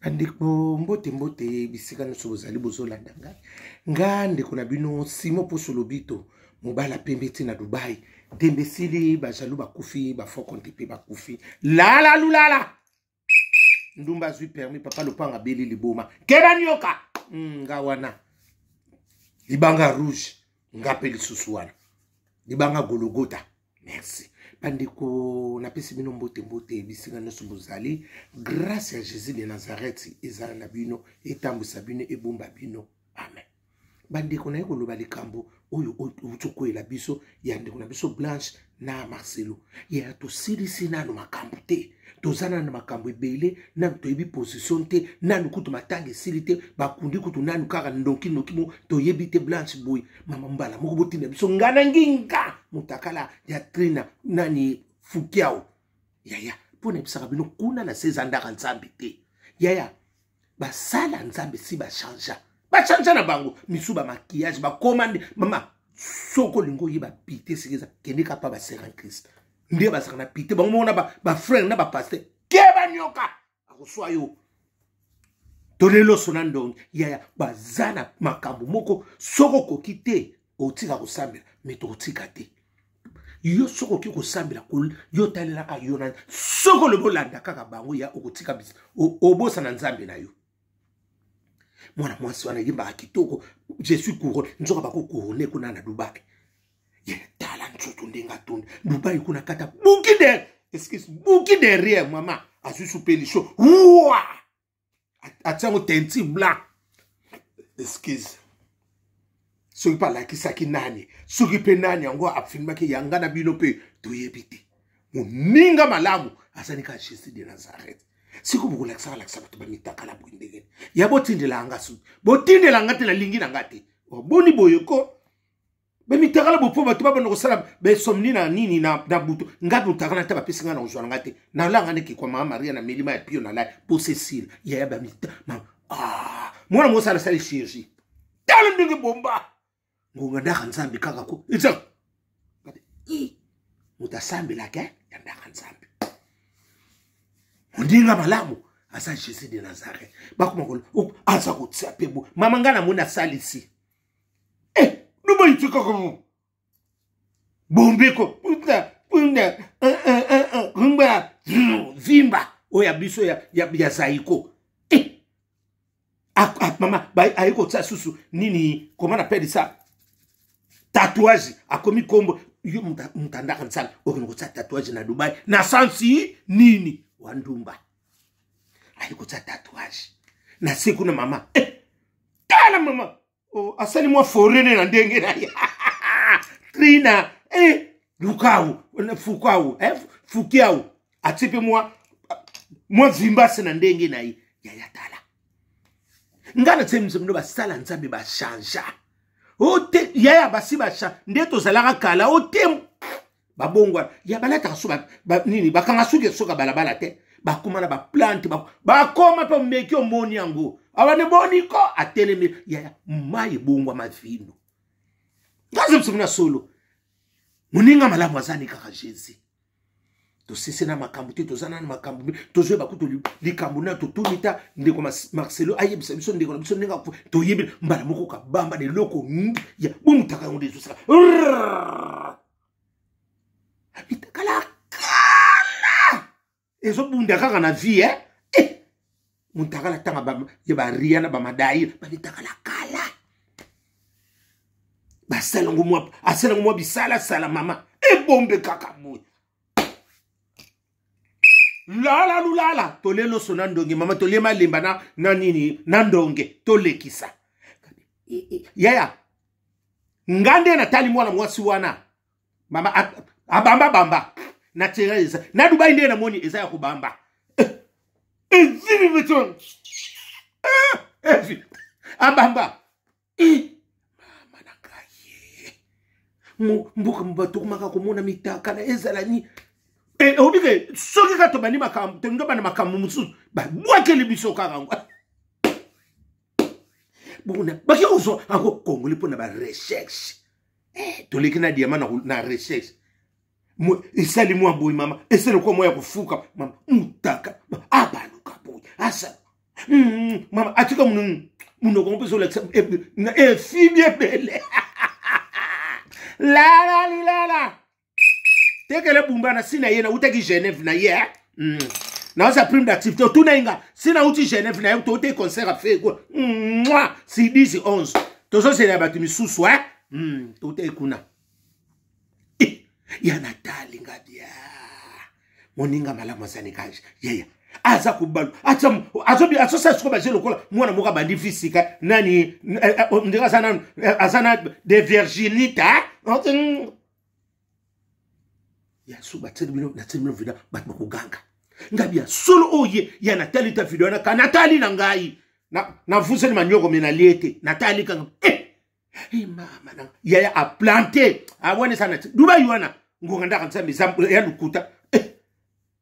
Andiko mbote bisika no sobozali bozolanda ngai. Ngande kuna bino simo poso lobito mobala pembeti na Dubai. Dembesili bajalu bakufi ba fokonte pe bakufi. La lulala. Ndumba zui permis papa lopanga beli liboma. Keba nyoka. Ngawana. Libanga rouge. Ngape lisusuana. Libanga gologota. Merci. Bandeko na pesi bino mbote bisika no sobozali grâce à Jésus de Nazareth ezala na bino etambwisa bino ebomba bino amen. Bandeko na yeko loba likambo oyo utoko ela biso ya ndeko na biso Blanche na Marcelo ya to silisi nano makambo te tozana na makambo ebele na toyebi position te nanu kutu matanga silite bakundi kutu nanu kaka ndonki mo toyebi te Blanche boy mama mbala moko botinda biso ngana nginga mutakala ya Trina nani fukiao yaya pona bisaka bino kuna na sezandaka nzambe te yaya basala nzambe si bachanja na bango misuba maquillage ba commande mama soko lingo yiba pité sikeza kendika pa ba sera Christ ndiye basaka na pité bango mona ba frère na ba pasteur keba nyoka akoswa yo tolelo sonando yaya bazana makambo moko soko kokite otika kosambela meto otika te yo soko ki kosambela ko yo talela ka yona soko le bolanda kaka bango ya okotika bis obosa na nzambe na yo mwana mwasi wana yimba kitoko je suis couronné nzoka bako couronné kuna na Dubai ye tala nzoto ndenga tonde Dubai kuna kata bukide excuse bukide derrière mama asu soupeli chaud ouah atango tenti blanc excuse soki pa la kisaki nani soki pe nani yango afilma ke yanga na bino pe toyebite moninga malamu asanika Jésus de Nazareth. Si vous voulez que ça va mitaka la bwindege ya botindela anga su botindela ngate na lingi na ngate boni boyoko be mitaka la bopo bato baba no sala be somni na nini na butu ngabu takana ta bapisinga na ozwa ngate na langa ne ki kwa mama Maria na milima ya pio na la possessile ya ba mita mwana mo sala sala chirurgie tala ndenge bomba ngonga ndaka nzambi kaka ko itsa mutasambi lake ya ndaka nzambi ndinga malamu asa Jésus de Nazareth bakumako asa kutsa pebo mama ngana mona salisi nubo itika ko bombeko punda rumba vimba oya biso ya zaiko mama aiko tsa susu nini comment on appelle ça tatouage akomi kombo yo mutandaka nsala okino kutsa tatouage na Dubai na sansi nini wandumba aliko ta tatouage na siku na mama tala mama asali mwa forene na ndenge na Trina lukau na fukau fukiau atipe mwa zimbase na ndenge na ya tala ngana tsemse mno basala nzambe ba chanja ote yaya basi ba cha ndeto zalaka kala ote babongwa ya balata so nini bakanga suke soka balabala te bakumana ba plante bakoma pa meki omoni yango awane boniko atelemi ya mai bongwa mavino ngaze msumuna solo muninga malamu azani kaka Jésus to sisi na makambo te tozana na makambo tozwe bakuto likambo na to tunita ndeko Marcelo ayebisa biso ndeko na biso ndinga to yebi mbala moko ka bamba de loko ya bumutaka ngo dezo saka bitakala kala ezo bunda kaka na vie muntakala tanga ba ya riana ba madai ba bitakala kala basala ngomwa asala ngomwa bisala sala mama bombe kaka moy lala lulala tolelo sonandonge mama tolema lemba na nini nandonge tolekisa yaya ngande na tali mwana mwasi wana mama bamba na Teresa na Dubai ndiye na moni eza ya kubamba ezimi beton abamba mama nakaye mbuka mbato kumaka komona mitaka na ezala ni obike soki ka to bani makambo to ngaba na makambo musu ba bwake libiso kaka buna baki ozo ako kongoli pona ba recherche to lekina diamant na recherche isali mwa boy mama esele kwa moya kufuka mama mutaka abaluka boy asa Maman, as-tu comme nous comprenons sur l'exemple et si bien belle. La. T'es que le bumba na sina yena ou t'es qui Genève na hier. Na sa prime d'activité tout n'inga. Sina ou t'es Genève na tout t'es concert à faire quoi. Moi, si 10 11. Tout ça c'est la batumi sous soi. Tout t'es kuna. Ya Nathalie ngabia. Moninga malama sanikaje. Yeah. Aza kubalu azo sa siko baje lokola mwana moka bandi physique nani ndika sana azana de virginité ya suba tsebino na tsebino vida bat makuganga ngabia solo oye ya Nathalie ta video na Nathalie na ngai na vuseni manyoko mena liete Nathalie kanga mama na ya a planter awone sana duba yuana ngonganda kanisa mizambu ya lukuta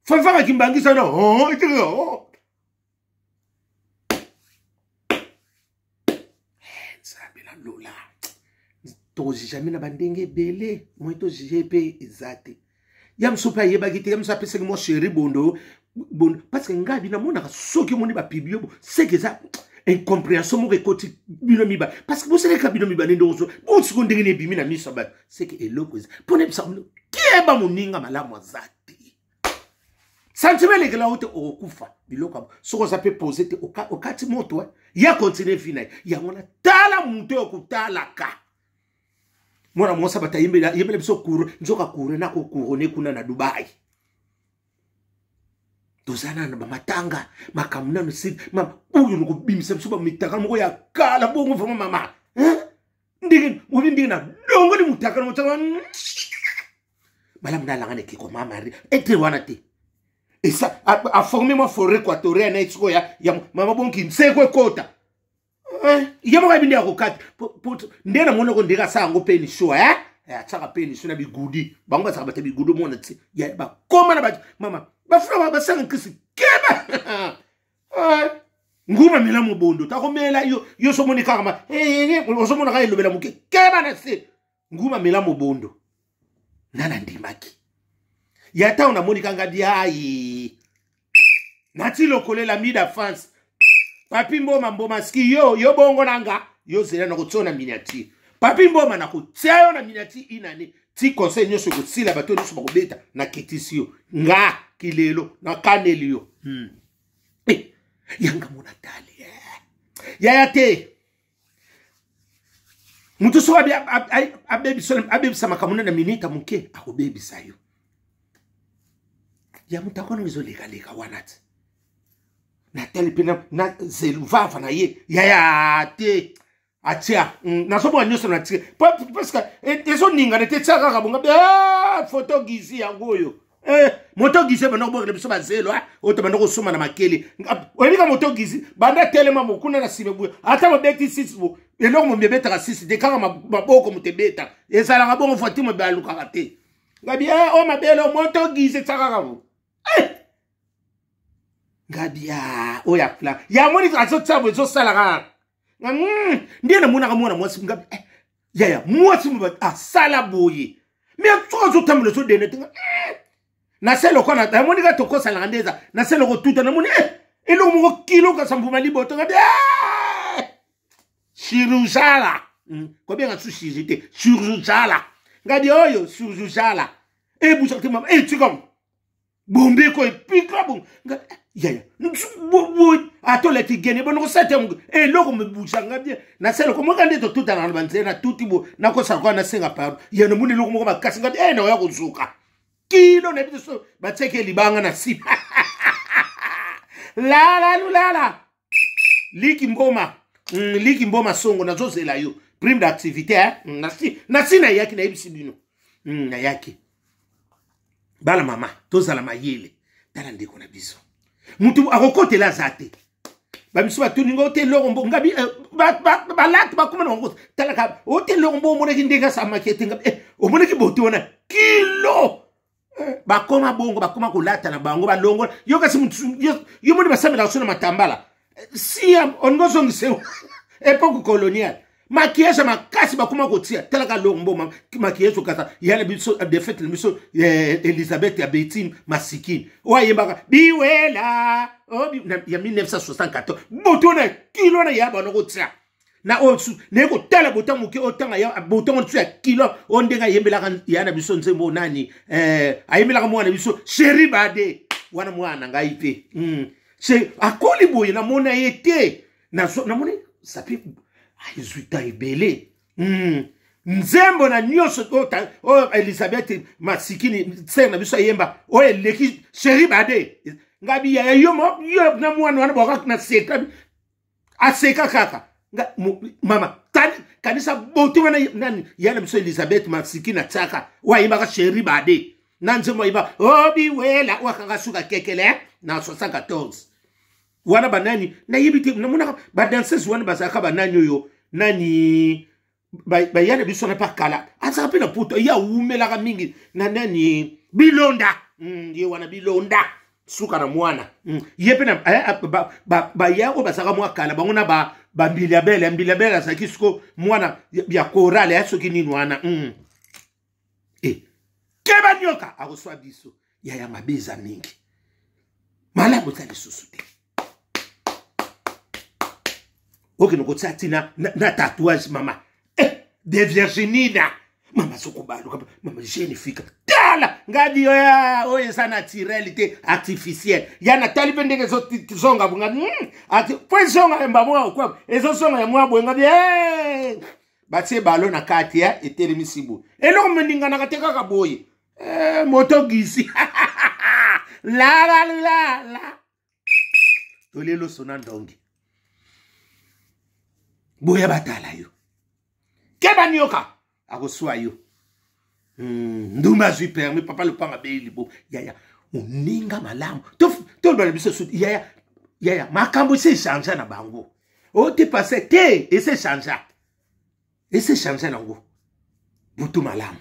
Fanfara kimbangisa na Sabina Lola. Tozi jamais na bandenge belé. Moi to GP ezate. Yam sopa yeba gite yam sopa pese mo chéri bondo. Parce que ngabi na mona soki moni ba pibio c'est que ça incompréhension mo rekoti bino miba. Parce que vous savez ka bino miba ndo so. Bo seconde ngene bimi na miso ba. C'est que eloko pone psa ki eba moninga malamu azate. Sentiment les gars où au kufa biloko soko ça peut poser te au kati moto ya continue fina ya mona tala muntu okutalaka mona mosa bata yembele biso kuru nzoka kuru na ko kurone kuna na Dubai tozana na matanga makamuna no sit mama uyu no kubimisa biso ba mitaka moko ya kala bongo fama mama ndenge ubindi na dongo ni mutaka no mutaka bala mdala ngane kiko mama ete wana te. Et ça, a formé ma forêt équatorienne, et maman bon qui sait quoi kota. Il y a mon ami à rocat. N'est pas mon ondira ça en open show, hein? Et à ça rappelle, je n'ai goudi. Banga ça va te bigoudou mon ati. Il y a pas comment la maman. Ba frère ba ça que c'est keba. Nguma mela mo bondo. Ta komela yo so moni karma. On so mona ka elobela muke. Keba na se. Nguma mela mo bondo. Nana ndimaki. Yata on a monika ngadia nati lokole la mida France papi mboma mboma ski yo bongo nanga yo zela na kutsona miniati papi mboma na kutia yo na miniati inani ti conseil nyo soko sila bato nyo soko beta na ketisio nga kilelo na kanelio yanga mona tali ya te mutu so abebi sama kamuna na minita muke akobebi sayo ya mutakona ngizolega wanati Nathalie pena na zeluvava na ye ya te atia na so bo nyoso na tie parce que ezo ninga ne te tsaka ka bonga photo gizi yango yo moto gizi bana bo le biso bazelo o to bana ko soma na makeli olika moto gizi banda telema mokuna na sibebu ata mo beti 6 bo eloko mo bebeta ka 6 de kaka maboko mutebeta ezala ka bongo Fatima ba luka te ngabi o mabelo moto gizi tsaka ka bo Gabia oya pla ya moni azo tsabo zo sala ndiye na mona kamona mwasi ngabi ya mwasi mba sala boye me tsozo tamule so dene tinga na selo kona na moni ka toko sala ndeza na selo ko tuta na moni elo mo kilo ka sambuma liboto ngabi chirurgala ko bien su chirurgité chirurgala ngabi oyo chirurgala buso tima tsikam bombe ko pika bom yaya atole ti gene bono sete mu loko me bushanga bien na selo ko mo kande to tuta na banzena tuti bo na ko sa kwa na senga pa yena muni loko mo ba kasinga na ya kuzuka kilo na biso ba tseke libanga na si la liki mboma songo na zozela yo prime d'activité na si na yaki na ibisi bino na yaki bala mama tozala mayele tala ndeko na biso mutu akokote la zate babiso batuninga ote lorombo ngabi balatu bakuma na ngoto tala ka ote lorombo mona kindenga sa makete ngabi omona ki bote wana kilo bakoma bongo bakoma kolata na bango balongo yo kasi mutu yo moni basamela sona matambala si ongozo ngise époque coloniale maquillage makasi bakoma kotia telaka lombo maquillage okata yana biso de fait le biso Elisabeth ya Betine Masikini oyembaka biwela ya 1974 botona kilo na ya bana kotia na osu neko tala botango ke otanga ya botango tsu ya kilo ondenga yembelaka yana biso nzembo nani ayembelaka mwana biso Chéri Bade wana mwana ngaipe c'est akoli boye na mona yete na mona sapi aizuta ibele nzembo na nyoso Elisabeth Masikini tse na biso yemba leki Chéri Bade ngabi ya yo na mwana wana boka na seka aseka kaka mama kanisa bote wana nani yana biso Elisabeth Masikini ataka wa yemba ka Chéri Bade nanzemo iba obiwela wakanga suka kekele na 74 wana banani na yibite namuna ba danseuse wana basaka banani yo nani ba yana biso na pakala asa pena puto ya umela mingi na nani Bilonda ye wana Bilonda suka na mwana ye pena ba yako basaka mwakala bangona ba mbilabela sakisiko mwana ya korale asoki nini wana keba nyoka akoswa biso ya mabeza mingi malamu tali susude oke no kotsina na tatouage mama de Virginina mama sokobaluka mama jeune fika tala ngadi oya sana naturalité artificielle yana tali pendeke zonga bunga ati po zonga mbamwa kwa ezo zonga ya mwa bwenga batse balo na kati ya etelemisibu eloko mendinga na kateka kaboye moto gisi la tolelo sona ndongi boya batala yo keba nyoka akoswa yo ndumba zui permis papa le panga beli bo yaya uninga malamu to bala biso sud yaya makambo se changer na bango o te passer te et se changer nango butu malamu